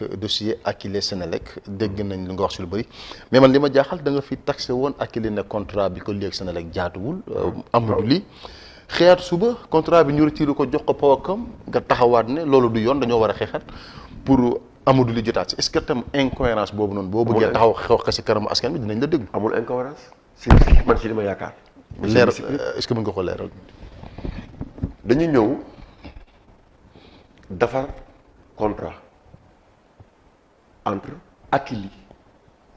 dossier Akilee Senelec dégg nañ li nga wax ci lu bëri mais man li ma jaaxal da nga fi taxé woon Akilee ne contrat bi ko léegi Senelec jaatuwul. Amadou Ly xeetu suba contrat bi ñu retiré ko jox ko Pawakam nga taxawaat ne loolu du yoon dañoo war a xeexat pour Amadou Ly jotaat si est-ce que tam incohérence boobu noonu. boo bëggee taxaw xeex ko si kanamu askan bi dinañ la déglu. amul incohérence si man si li ma yaakaar. leer est-ce que mën nga ko leeral. dañu ñëw defar contrat entre Akilee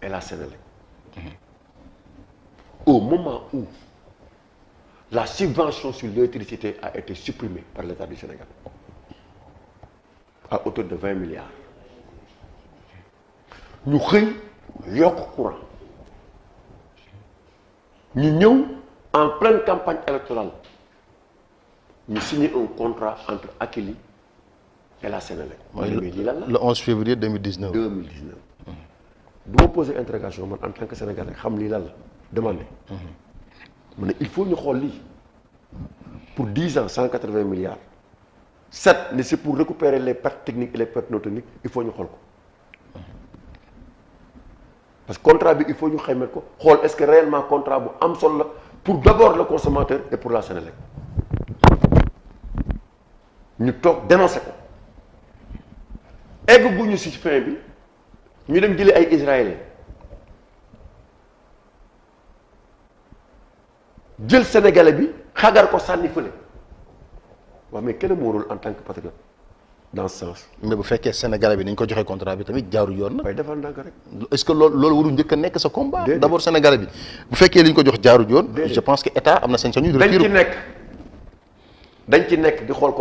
et la Senelec au moment où la subvention sur l'électricité a été supprimée par l'État du Sénégal à hauteur de 20 milliards ñu xëy yokk courant ñu ñëw en pleine campagne électorale ñu signé un contrat entre Akilee et la Senelec. le 11 février 2019. du ma poser interrogation man en tant que Sénégalais xam lii lan la demandé. mu ne il faut ñu xool lii pour 10 ans 180 milliards. 7 ni c'est pour récupérer les pertes techniques et les pertes non techniques il faut ñu xool ko parce que contrat bi il faut ñu xayma ko xool est-ce que réellement contrat bu am solo la pour d'abord le consommateur et pour la Senelec ñu toog dénoncé ko egg gu ñu ci fin bi ñu dem jëlee ay israéliens jël sénégalais bi xagar ko sànni fële waaw mais quel est mon rôle en tant que patriote dans ce sens. mais bu fekkee sénégalais bi ni ñu ko joxee contrat bi tamit jaaru yoon na. waaye defal ndànk rek. est-ce que loolu warul njëkk a nekk sa combat. d'abord sénégalais bi bu fekkee li ñu ko jox jaaru yoon. je pense que état am na sañ-sañu. dañ ci nekk di xool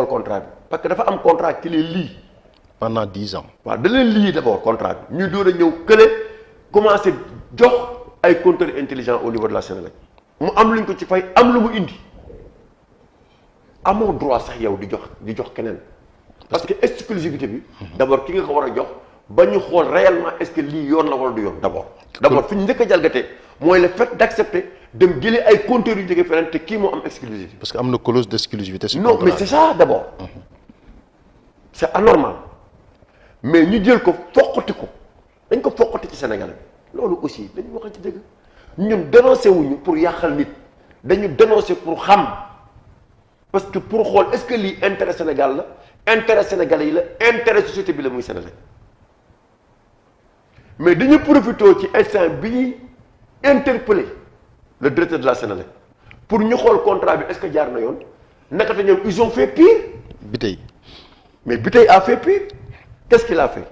contrat bi parce que dafa am contrat ki leen lii. pendant 10 ans. waaw da leen lii d'abord contrat bi ñu door a ñëw kële commencé jox ay compteurs intelligents au niveau de la Senelec mu am luñ ko ci fay am lu mu indi amoo droit sax yow di jox keneen parce que exclusivité bi d'abord ki nga ko war a jox ba ñu xool réellement est-ce que lii yoon la wala du yoon d'abord fi ñu njëkk a jalgatee mooy le fait d'accepter dem jëlee ay compteurs yu jógee feneen te kii moo am exclusivité. parce que am na clause d'exclusivité. non mais c'est ça d'abord. c'est anormal mais ñu jël ko foqati ko dañ ko foqati ci Sénégal bi loolu aussi dañu wax ci dëgg ñun dénoncé wuñu pour yàqal nit dañu dénoncé pour xam parce que pour xool est-ce que lii intérêt Sénégal la intérêt sénégalais yi la intérêt société bi la muy Sénégal mais dañu profité ci instant bi ñuy interpeller le directeur de la Senelec pour ñu xool contrat bi est-ce que jaar na yoon naka te ñoom ils ont fait pire. Biteye. mais Biteye a fait pire qu'est-ce qu'il a fait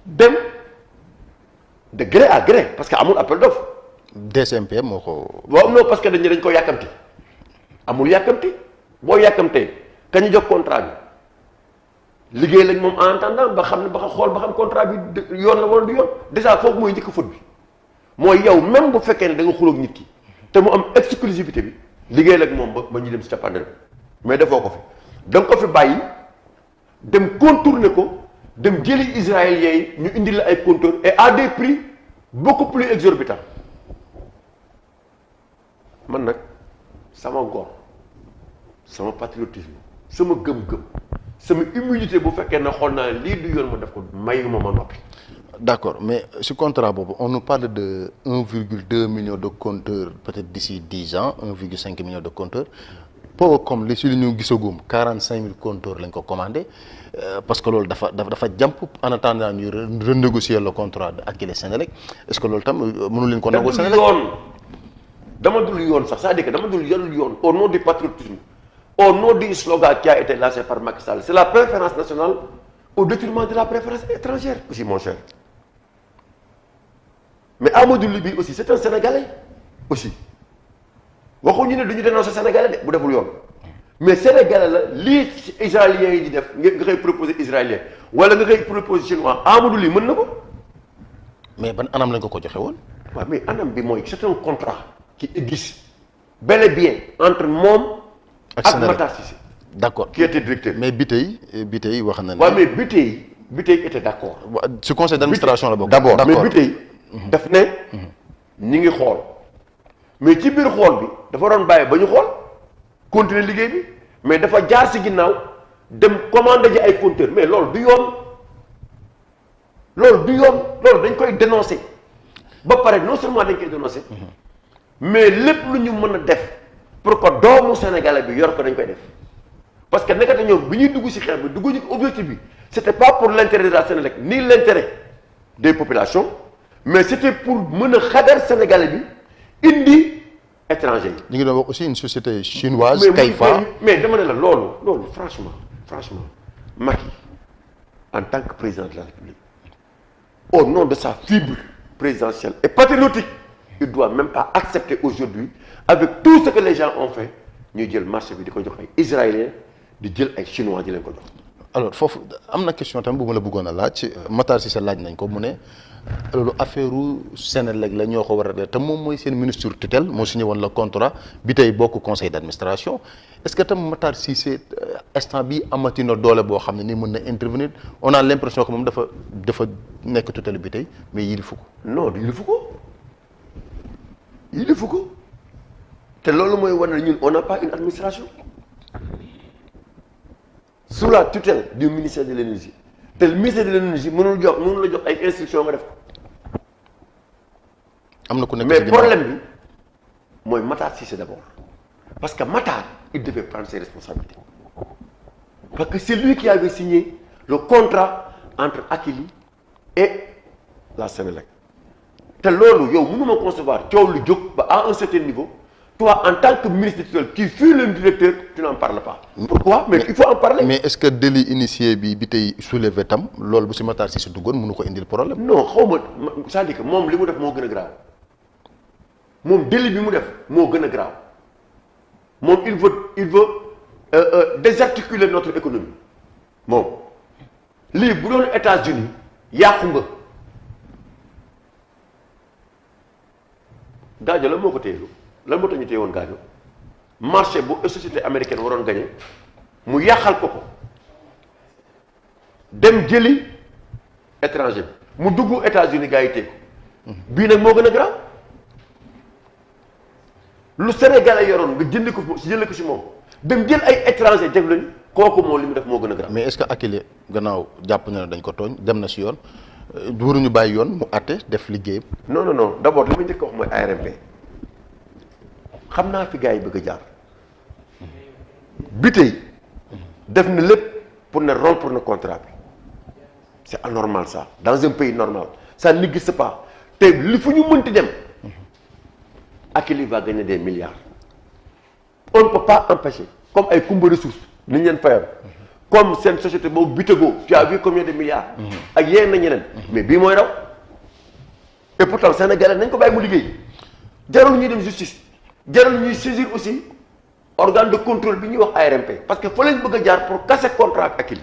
dem de gré à gré parce que amul appel d'offre. DCMP moo ko. waaw non parce que dañ ko yàkkamti amul yàkkamti boo yàkkamtee ka ñu jox contrat bi liggéey lañ moom en attendant ba xam contrat bi yoon la wala du yoon déjà foofu mooy njëkk faute bi mooy yow même bu fekkee ne da nga xuloog nit ki te mu am exclusivité bi liggéey la ak moom ba ñu dem si cappaandaw mais defoo ko fi da nga ko fi bàyyi dem contourner ko dem jëli israéliens yi ñu indi la ay compteurs et à des prix beaucoup plus exorbitants man nag sama ngor sama patriotisme sama gëm-gëm sama humilité bu fekkee ne xool naa lii du yoon ma def ko mayuma ma noppi. d'accord mais ce contrat boobu on nous parle de 1,2 million de compteurs peut-être d'ici 10 ans 1,5 million de compteurs Pawacom li si li ñu gisagum 45 000 compteurs lañ ko commandé parce que loolu dafa jàmp en attendant ñu renégocier le contrat de Akilee Senelec est-ce que loolu tam mënu leen ko nangul Senelec dama dul yoon sax c'est-à-dire que dama dul yoon au nom du patriotisme au nom du slogan qui a été lancé par Macky Sall c'est la préférence nationale au détriment de la préférence étrangère aussi mon cher mais Amadou Ly bi aussi c'est un Sénégalais aussi waxuñu ne duñu dénoncer Sénégalais de bu deful yoon mais Sénégalais la lii israéliens yi di def nga koy proposer israélien wala nga koy proposer chinois Amadou Ly mën na ko. mais ban anam lañ ko joxe woon. waaw mais anam bi mooy c'est un contrat qui existe bel et bien entre moom. ak Matar Cissé. d'accord qui était directeur. mais Biteye wax na ne. waaw mais Biteye était d'accord. ce conseil d'administration la bokk. d'abord mais Biteye daf ne ñi ngi xool mais ci biir xool bi dafa doon bàyyi ba ñu xool continuer liggéey bi mais dafa jaar ci ginnaaw dem commander ji ay compteurs mais loolu du yoon loolu du yoon loolu dañ koy dénoncer ba pare non seulement dañ koy dénoncer mais lépp lu ñu mën a def pour que doomu sénégalais bi yor ko dañ koy def parce que nekkate ñoom bi ñuy dugg ci xeex bi dugg ci objectif bi c'était pas pour l'intérêt de la Sénélec ni l'intérêt des populations mais c'était pour mën a xadar sénégalais bi indi étranger yi. ñu ngi doon wax aussi une société chinoise. Kayfa mais dama ne la loolu franchement Macky en tant que président de la République au nom de sa fibre présidentielle et patriotique il doit même pas accepter aujourd'hui avec tout ce que les gens ont fait ñuy jël marché bi di ko jox ay israéliens di jël ay chinois di leen ko jox. alors foofu am na question tam bu ma la bëggoon a laaj Matar Cissé laaj nañ ko mu ne loolu affaire Senelec la ñoo ko war a def te moom mooy seen ministre tutelle moo signé woon le contrat bi tey bokk conseil d'administration est-ce que tam Matar Cissé instant bi amati na doole boo xam ne ni mën na intervenir on a l'impression que moom dafa nekk tutelle bi tey mais yilifu ko. non yilifu ko te loolu mooy war na ñun on n'a pas une administration sous la tutelle du ministère de l'énergie te le ministère de l'énergie mënul la jox ay instructions nga def ko. am na ku nekk mais problème bi mooy Matar Cissé d'abord parce que Matar il devait prendre ses responsabilités parce que c'est lui qui avait signé le contrat entre Akilee et la Senelec te loolu yow mënuma concevoir coow lu jóg ba à un certain niveau toi en tant que ministre tutelle qui fut le directeur tu n'en parles pas. pourquoi mais il faut en parler. mais est-ce que délit initié bi tey soulevé tam loolu bu si Matar Cissé duggoon mënu ko indil problème. non xaw ma c'est-à-dire que moom li mu def moo gën a grave moom délit bi mu def moo gën a grave moom il veut désarticuler notre économie moom lii bu doon États-Unis yàqu nga gaajo la moo ko téye lan moo tax ñu téye woon gaajo marché bu société américaine waroon gagné mu yàqal ko dem jëli étranger bi mu dugg États-Unis gars yi téye ko bii nag moo gën a grave lu Sénégalais yoroon nga jënd ko si moom dem jël ay étranger def lañu kooku moom li mu def moo gën a grave. mais est-ce que Akilee gannaaw jàpp na ne dañ ko tooñ dem na si yoon waruñu bàyyi yoon mu àtte def liggéeyam. non d'abord li ma njëkk a wax mooy ARMP xam naa fi gars yi bëgg a jaar bi tey def na lépp pour ne rompre na contrat bi c'est anormal ça dans un pays normal ça n'existe pas te li fu ñu mënti dem Akilee va gagner des milliards on ne peut pas empêcher comme ay Kumba ressources ni ñu leen fayal comme seen société boobu Bitego tu as vu combien de milliards ak yeneen na ñeneen mais bii mooy raw et pourtant Sénégalais nañ ko bàyyi mu liggéey jarul ñuy dem justice jarul ñuy saisir aussi organe de contrôle bi ñuy wax ARMP parce que fa lañ bëgg a jaar pour casser contrat ak Akilee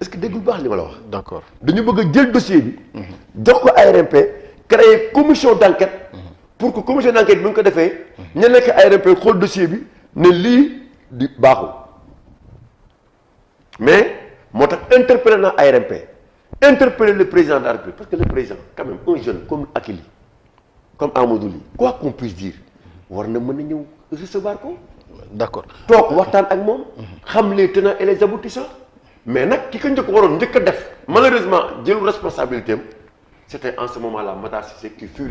est-ce que déggul baax li ma la wax. d'accord dañu bëgg a jël dossier bi jox ko ARMP créer commission d'enquête pour que commission d'enquête bi ñu ko defee ña nekk ARMP xool dossier bi ne lii di baaxul mais moo tax interpellé na ARMP interpellé le président de la République parce que le président quand même un jeune comme Akilee comme Amadou Ly quoi qu'on puisse dire war na mën a ñëw recevoir ko. d'accord toog waxtaan ak moom. xam les tenants et les aboutissants mais nag ki ko njëkk waroon njëkk a def malheureusement jëlu responsabilité am c'était en ce moment-là Matar Cissé qui fut le